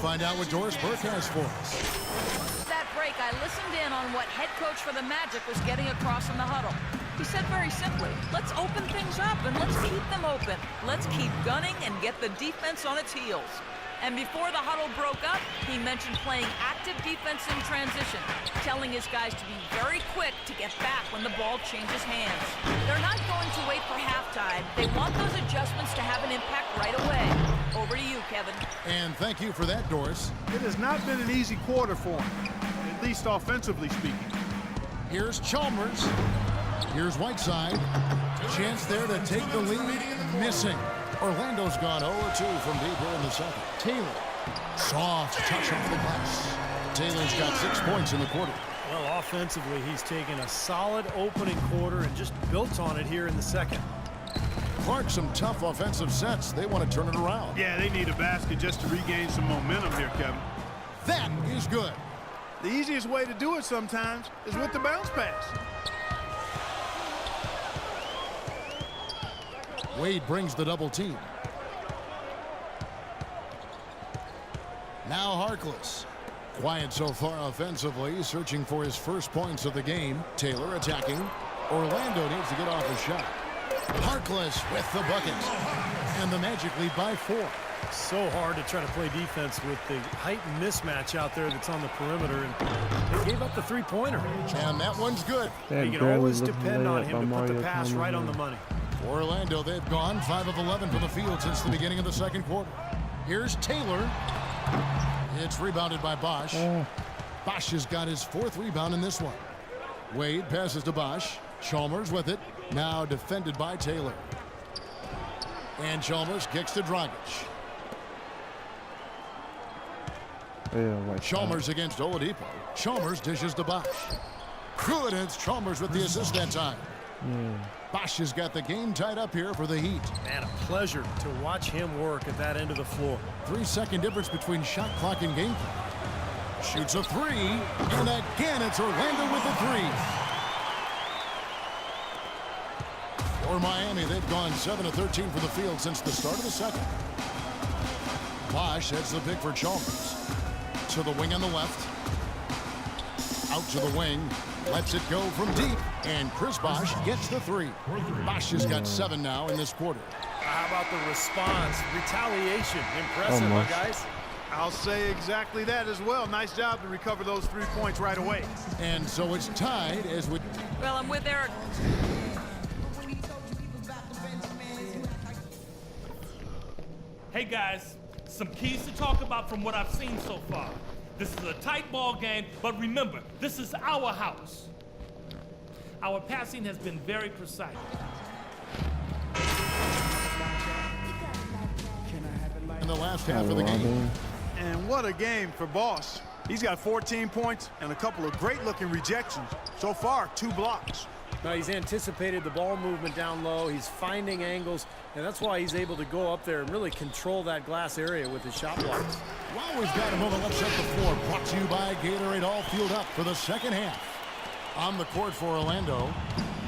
find out what Doris Burke has for us. That break, I listened in on what head coach for the Magic was getting across in the huddle. He said very simply, let's open things up and let's keep them open. Let's keep gunning and get the defense on its heels. And before the huddle broke up, he mentioned playing active defense in transition, telling his guys to be very quick to get back when the ball changes hands. They're not going to wait for halftime. They want those adjustments to have an impact right away. Over to you, Kevin. And thank you for that, Doris. It has not been an easy quarter for him, at least offensively speaking. Here's Chalmers. Here's Whiteside. Chance there to take the lead. Missing. Orlando's gone 0-2 from deep here in the second. Taylor. Soft touch off the glass. Taylor's got 6 points in the quarter. Well, offensively, he's taken a solid opening quarter and just built on it here in the second. Clark, some tough offensive sets. They want to turn it around. Yeah, they need a basket just to regain some momentum here, Kevin. That is good. The easiest way to do it sometimes is with the bounce pass. Wade brings the double team. Now Harkless. Quiet so far offensively, searching for his first points of the game. Taylor attacking. Orlando needs to get off a shot. Harkless with the bucket. And the Magic lead by 4. So hard to try to play defense with the heightened mismatch out there that's on the perimeter, and they gave up the three-pointer. And that one's good. You can always depend on him to put the pass right on the money. For Orlando, they've gone 5 of 11 from the field since the beginning of the second quarter. Here's Taylor. It's rebounded by Bosch. Bosch has got his 4th rebound in this one. Wade passes to Bosch. Chalmers with it. Now defended by Taylor. And Chalmers kicks to Dragic. Chalmers against Oladipo. Chalmers dishes to Bosch. Good, and it's Chalmers with the assist that time. Bosch has got the game tied up here for the Heat. Man, a pleasure to watch him work at that end of the floor. 3-second difference between shot clock and game clock. Shoots a 3, and again it's Orlando with the 3. For Miami, they've gone 7 of 13 from the field since the start of the second. Bosch heads the pick for Chalmers. To the wing on the left. Out to the wing. Lets it go from deep. And Chris Bosch gets the 3. Bosch has got 7 now in this quarter. How about the response? Retaliation. Impressive, huh, guys? I'll say exactly that as well. Nice job to recover those 3 points right away. And so it's tied as we... Well, I'm with Eric. Hey, guys. Some keys to talk about from what I've seen so far. This is a tight ball game, but remember, this is our house. Our passing has been very precise. In the last half of the game. And what a game for Bosch. He's got 14 points and a couple of great-looking rejections. So far, 2 blocks. Now, he's anticipated the ball movement down low. He's finding angles, and that's why he's able to go up there and really control that glass area with his shot blocks. While we've got a moment, let's set the floor. Brought to you by Gatorade, all fueled up for the second half. On the court for Orlando.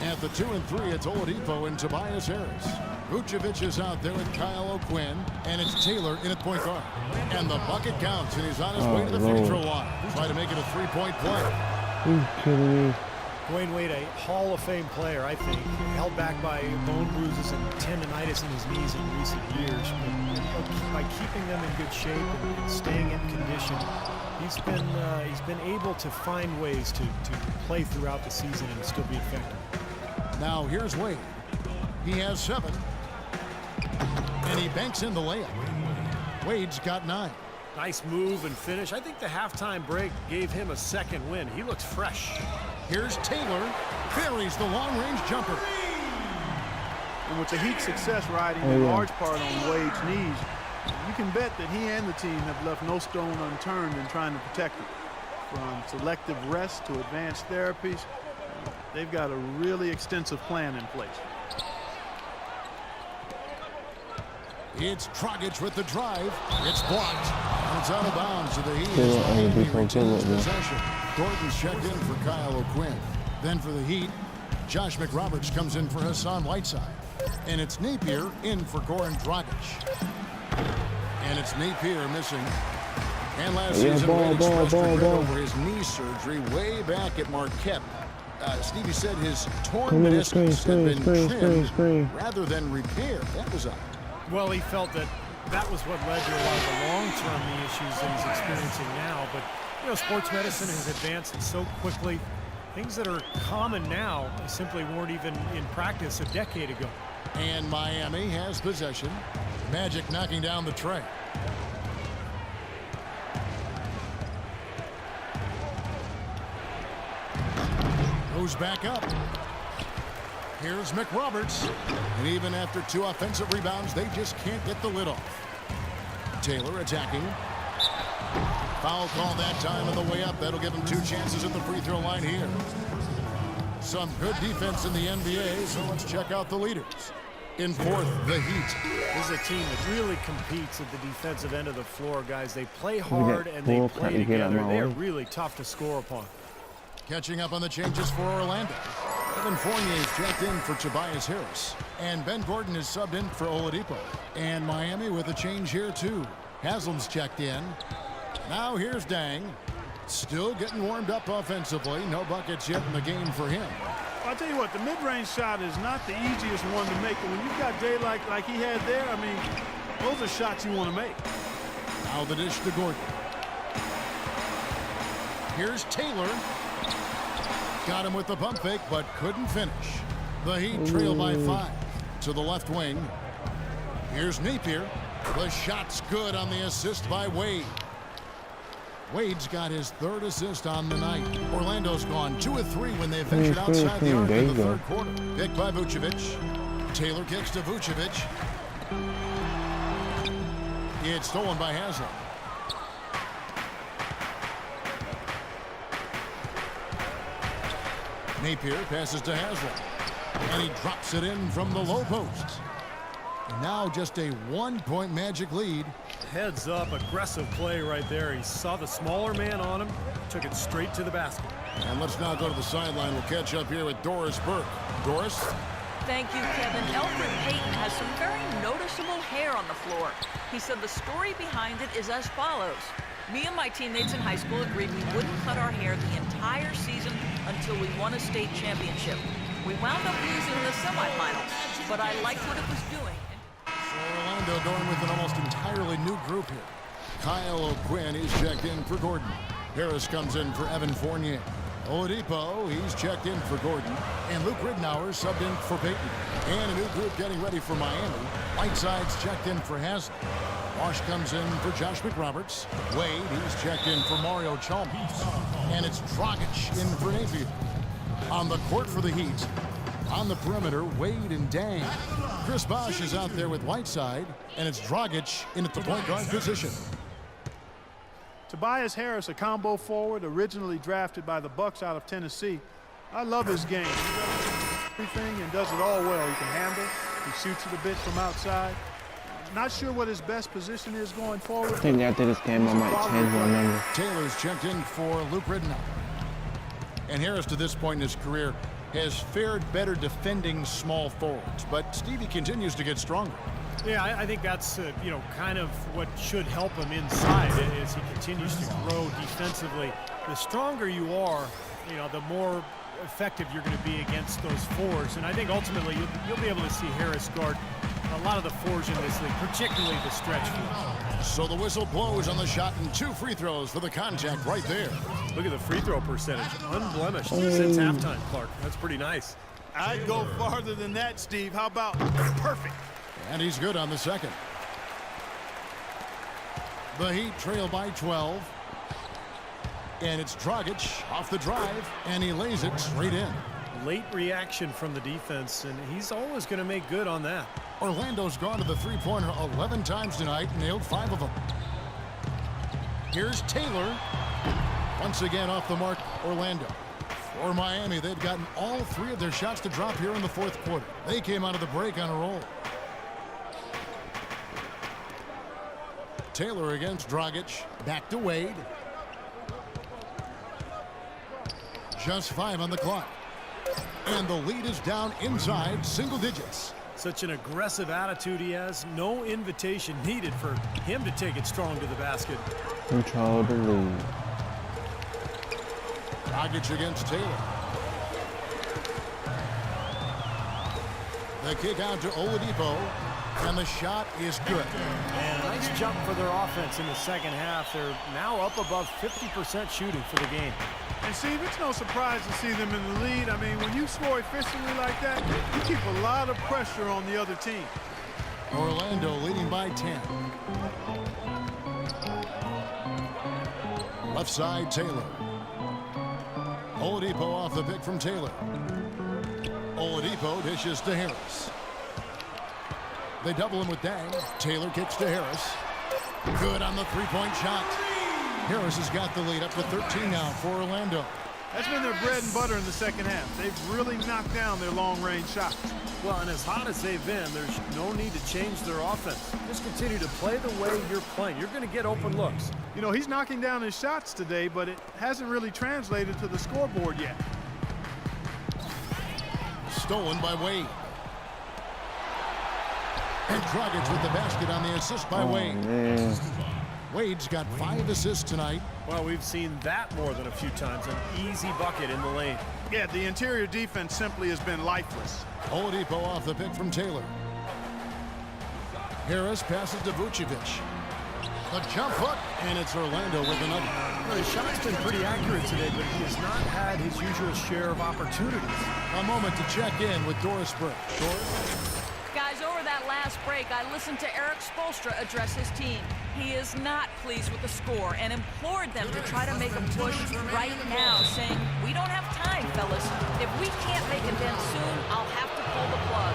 At the 2 and 3, it's Oladipo and Tobias Harris. Vucevic is out there with Kyle O'Quinn, and it's Taylor in at point guard. And the bucket counts, and he's on his way to the free throw line. Try to make it a 3-point play. Are you kidding me? Dwayne Wade, a Hall of Fame player, I think, held back by bone bruises and tendonitis in his knees in recent years. But by keeping them in good shape and staying in condition, he's been able to find ways to play throughout the season and still be effective. Now here's Wade. He has 7. And he banks in the layup. Wade's got 9. Nice move and finish. I think the halftime break gave him a second win. He looks fresh. Here's Taylor. Buries the long-range jumper. And with the Heat's success riding in large part on Wade's knees, you can bet that he and the team have left no stone unturned in trying to protect him. From selective rest to advanced therapies, they've got a really extensive plan in place. It's Dragic with the drive. It's blocked. And it's out of bounds to the Heat. Possession. Gordon's checked in for Kyle O'Quinn. Then for the Heat, Josh McRoberts comes in for Hassan Whiteside. And it's Napier in for Goran Dragic. And it's Napier missing. And last season, Wade expressed regret over his knee surgery way back at Marquette. Stevie said his torn meniscus had been trimmed rather than repaired. That was odd. Well, he felt that that was what led to a lot of the long-term knee issues that he's experiencing now. But, you know, sports medicine has advanced so quickly. Things that are common now simply weren't even in practice a decade ago. And Miami has possession. Magic knocking down the tray. Goes back up. Here's McRoberts. And even after 2 offensive rebounds, they just can't get the lid off. Taylor attacking. Foul call that time on the way up. That'll give him 2 chances at the free throw line here. Some good defense in the NBA, so let's check out the leaders. In fourth, the Heat. This is a team that really competes at the defensive end of the floor, guys. They play hard and they play together. They're really tough to score upon. Catching up on the changes for Orlando. Evan Fournier is checked in for Tobias Harris. And Ben Gordon is subbed in for Oladipo. And Miami with a change here, too. Haslam's checked in. Now here's Dang. Still getting warmed up offensively. No buckets yet in the game for him. I'll tell you what, the mid-range shot is not the easiest one to make. But when you've got daylight like he had there, I mean, those are shots you want to make. Now the dish to Gordon. Here's Taylor. Got him with the pump fake, but couldn't finish. The Heat trail by 5 to the left wing. Here's Napier. The shot's good on the assist by Wade. Wade's got his 3rd assist on the night. Orlando's gone 2 of 3 when they ventured outside the arc in the 3rd quarter. Picked by Vucevic. Taylor kicks to Vucevic. It's stolen by Haslam. Napier passes to Haslam. And he drops it in from the low post. And now just a 1-point Magic lead. Heads up, aggressive play right there. He saw the smaller man on him, took it straight to the basket. And let's now go to the sideline. We'll catch up here with Doris Burke. Doris? Thank you, Kevin. Elfrid Payton has some very noticeable hair on the floor. He said the story behind it is as follows. Me and my teammates in high school agreed we wouldn't cut our hair the entire season until we won a state championship. We wound up losing in the semifinals, but I liked what it was doing. Orlando going with an almost entirely new group here. Kyle O'Quinn, he's checked in for Gordon. Harris comes in for Evan Fournier. Oladipo, he's checked in for Gordon. And Luke Ridnour subbed in for Payton. And a new group getting ready for Miami. Whiteside's checked in for Haslam. Wash comes in for Josh McRoberts. Wade, he's checked in for Mario Chalmers. And it's Dragic in for Napier. On the court for the Heat. On the perimeter, Wade and Dang. Chris Bosh is out there with Whiteside, and it's Dragic in at the point guard position. Tobias Harris, a combo forward, originally drafted by the Bucks out of Tennessee. I love his game. He does everything and does it all well. He can handle. He shoots it a bit from outside. Not sure what his best position is going forward. I think after this game I might change my number. Taylor's checked in for Luke Ridnour. And Harris, to this point in his career, has fared better defending small forwards, but Stevie continues to get stronger. Yeah, I think that's, you know, kind of what should help him inside as he continues to grow defensively. The stronger you are, you know, the more effective you're going to be against those fours. And I think ultimately you'll be able to see Harris guard a lot of the fours in this league, particularly the stretch fours. So the whistle blows on the shot and 2 free throws for the contact right there. Look at the free throw percentage, unblemished since halftime, Clark. That's pretty nice. I'd go farther than that, Steve. How about perfect? And he's good on the second. The Heat trail by 12. And it's Dragic off the drive, and he lays it straight in. Late reaction from the defense, and he's always going to make good on that. Orlando's gone to the three-pointer 11 times tonight, nailed 5 of them. Here's Taylor. Once again off the mark, Orlando. For Miami, they've gotten all 3 of their shots to drop here in the 4th quarter. They came out of the break on a roll. Taylor against Dragic. Back to Wade. Just 5 on the clock. And the lead is down inside single digits. Such an aggressive attitude he has. No invitation needed for him to take it strong to the basket. Control the lead. Dragic against Taylor. The kick out to Oladipo, and the shot is good. And a nice jump for their offense in the second half. They're now up above 50% shooting for the game. And Steve, it's no surprise to see them in the lead. I mean, when you score efficiently like that, you keep a lot of pressure on the other team. Orlando leading by 10. Left side, Taylor. Oladipo off the pick from Taylor. Oladipo dishes to Harris. They double him with Dang. Taylor kicks to Harris. Good on the three-point shot. Harris has got the lead up to 13 now for Orlando. That's been their bread and butter in the second half. They've really knocked down their long-range shots. Well, and as hot as they've been, there's no need to change their offense. Just continue to play the way you're playing. You're going to get open looks. You know, he's knocking down his shots today, but it hasn't really translated to the scoreboard yet. Stolen by Wade. And Dragic with the basket on the assist by Wade. Man. Wade's got 5 assists tonight. Well, we've seen that more than a few times. An easy bucket in the lane. Yeah, the interior defense simply has been lifeless. Oladipo off the pick from Taylor. Harris passes to Vucevic. The jump hook, and it's Orlando with another. Well, his shot's been pretty accurate today, but he has not had his usual share of opportunities. A moment to check in with Doris Burke. Doris? Guys, over that last break, I listened to Eric Spoelstra address his team. He is not pleased with the score and implored them to try to make a push right now, saying, "We don't have time, fellas. If we can't make a dent soon, I'll have to pull the plug."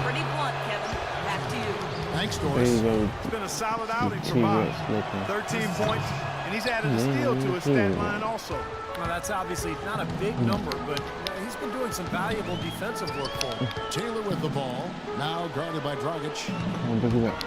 Pretty blunt, Kevin. Back to you. Thanks, There Doris. you go. It's been a solid outing for T-Rex Bob. looking. 13 points, and he's added a steal to his stat line also. Well, that's obviously not a big number, but he's been doing some valuable defensive work for him. Taylor with the ball. Now guarded by Dragic. Oh, look at that.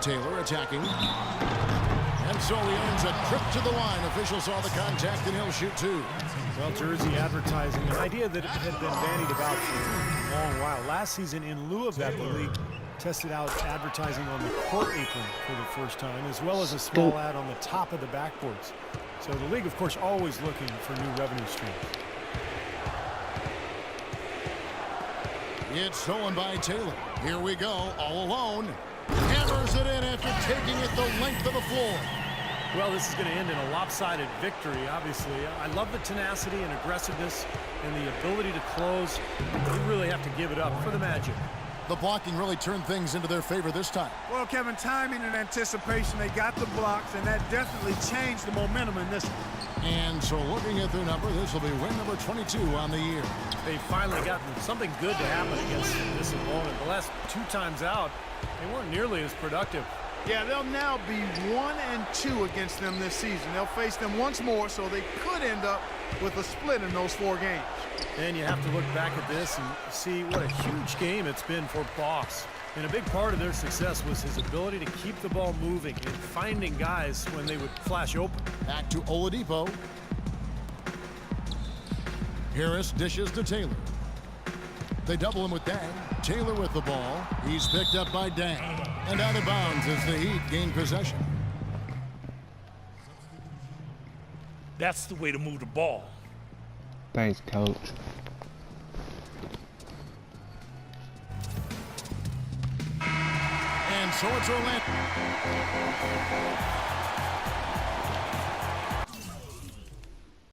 Taylor attacking. And so he earns a trip to the line. Officials saw the contact, and he'll shoot 2. Well, jersey advertising, an idea that had been bandied about for a long while. Last season, in lieu of that, the league tested out advertising on the court apron for the first time, as well as a small ad on the top of the backboards. So the league, of course, always looking for new revenue streams. It's stolen by Taylor. Here we go, all alone. Hammers it in after taking it the length of the floor. Well, this is going to end in a lopsided victory, obviously. I love the tenacity and aggressiveness and the ability to close. You really have to give it up for the Magic. The blocking really turned things into their favor this time. Well, Kevin, timing and anticipation, they got the blocks, and that definitely changed the momentum in this one. And so looking at their number, this will be win number 22 on the year. They've finally gotten something good to happen against this opponent. The last 2 times out, they weren't nearly as productive. Yeah, they'll now be 1-2 against them this season. They'll face them once more, so they could end up with a split in those 4 games. And you have to look back at this and see what a huge game it's been for Boss. And a big part of their success was his ability to keep the ball moving and finding guys when they would flash open. Back to Oladipo. Harris dishes to Taylor. They double him with Dang. Taylor with the ball. He's picked up by Dang. And out of bounds as the Heat gain possession. That's the way to move the ball. Thanks, coach. And so it's Orlando.